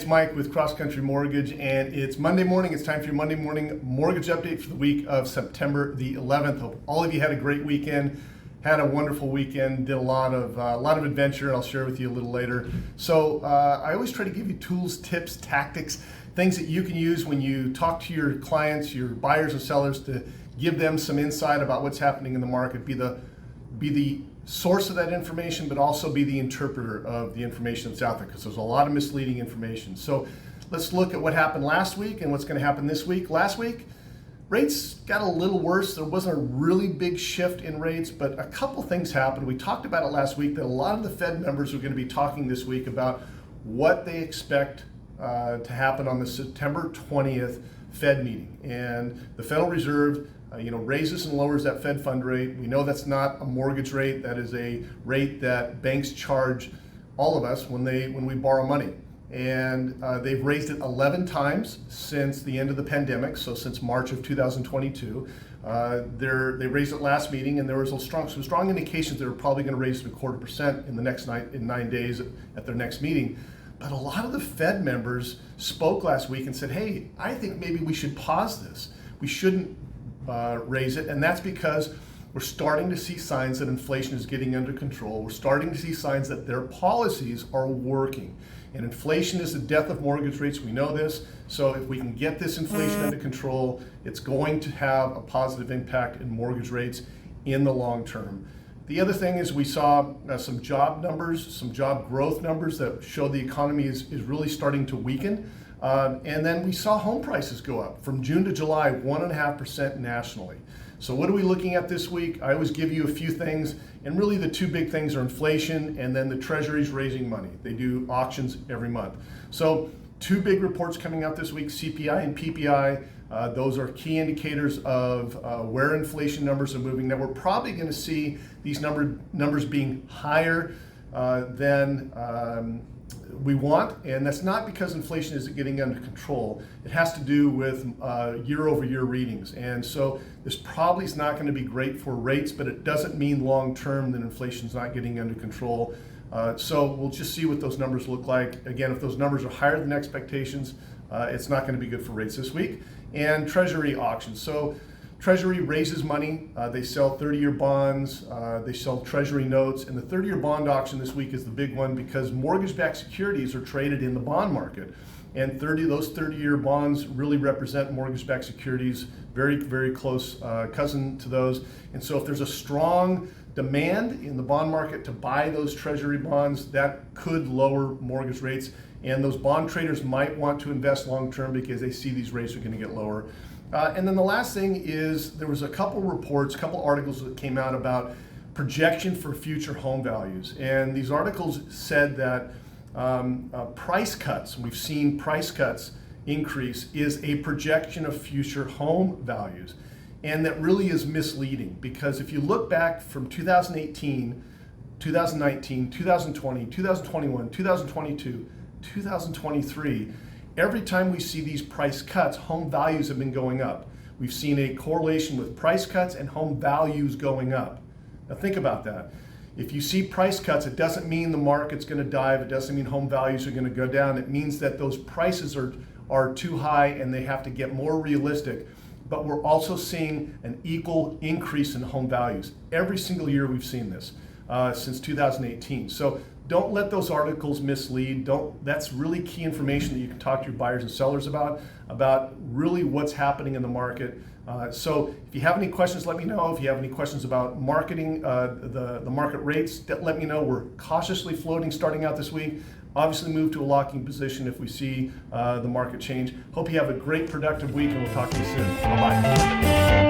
Mike with Cross Country Mortgage, and it's Monday morning. It's time for your Monday morning mortgage update for the week of September the 11th. Hope all of you had a great weekend, had a wonderful weekend, did a lot of adventure, and I'll share with you a little later. So I always try to give you tools, tips, tactics, things that you can use when you talk to your clients, your buyers and sellers, to give them some insight about what's happening in the market. Be the source of that information, but also be the interpreter of the information that's out there, because there's a lot of misleading information. So let's look at what happened last week and what's going to happen this week. Last week, rates got a little worse. There wasn't a really big shift in rates, but a couple things happened. We talked about it last week that a lot of the Fed members are going to be talking this week about what they expect to happen on the September 20th Fed meeting. And the Federal Reserve raises and lowers that Fed fund rate. We know that's not a mortgage rate. That is a rate that banks charge all of us when we borrow money. And they've raised it 11 times since the end of the pandemic, so since March of 2022. They raised it last meeting, and there was some strong indications they were probably going to raise it 0.25% in 9 days at their next meeting. But a lot of the Fed members spoke last week and said, hey, I think maybe we should pause this. We shouldn't raise it, and that's because we're starting to see signs that inflation is getting under control. We're starting to see signs that their policies are working. And inflation is the death of mortgage rates. We know this. So if we can get this inflation under control, it's going to have a positive impact in mortgage rates in the long term. The other thing is we saw some job numbers, some job growth numbers that show the economy is really starting to weaken. And then we saw home prices go up from June to July, 1.5% nationally. So what are we looking at this week? I always give you a few things, and really the two big things are inflation and then the Treasury's raising money. They do auctions every month. So two big reports coming out this week, CPI and PPI. Those are key indicators of where inflation numbers are moving. Now we're probably going to see these numbers being higher than we want, and that's not because inflation isn't getting under control. It has to do with year-over-year readings, and so this probably is not going to be great for rates, but it doesn't mean long-term that inflation's not getting under control. So we'll just see what those numbers look like. Again, if those numbers are higher than expectations, it's not going to be good for rates this week. And Treasury auctions. So Treasury raises money, they sell 30-year bonds, they sell Treasury notes, and the 30-year bond auction this week is the big one because mortgage-backed securities are traded in the bond market. And those 30-year bonds really represent mortgage-backed securities, very, very close cousin to those. And so if there's a strong demand in the bond market to buy those Treasury bonds, that could lower mortgage rates. And those bond traders might want to invest long-term because they see these rates are going to get lower. And then the last thing is there was a couple reports, a couple articles that came out about projection for future home values. And these articles said that price cuts, we've seen price cuts increase, is a projection of future home values. And that really is misleading, because if you look back from 2018, 2019, 2020, 2021, 2022, 2023, every time we see these price cuts, home values have been going up. We've seen a correlation with price cuts and home values going up. Now think about that. If you see price cuts, it doesn't mean the market's going to dive. It doesn't mean home values are going to go down. It means that those prices are too high and they have to get more realistic. But we're also seeing an equal increase in home values. Every single year we've seen this since 2018. So don't let those articles mislead. That's really key information that you can talk to your buyers and sellers about really what's happening in the market. So if you have any questions, let me know. If you have any questions about marketing, the market rates, let me know. We're cautiously floating starting out this week. Obviously move to a locking position if we see the market change. Hope you have a great productive week, and we'll talk to you soon. Bye-bye.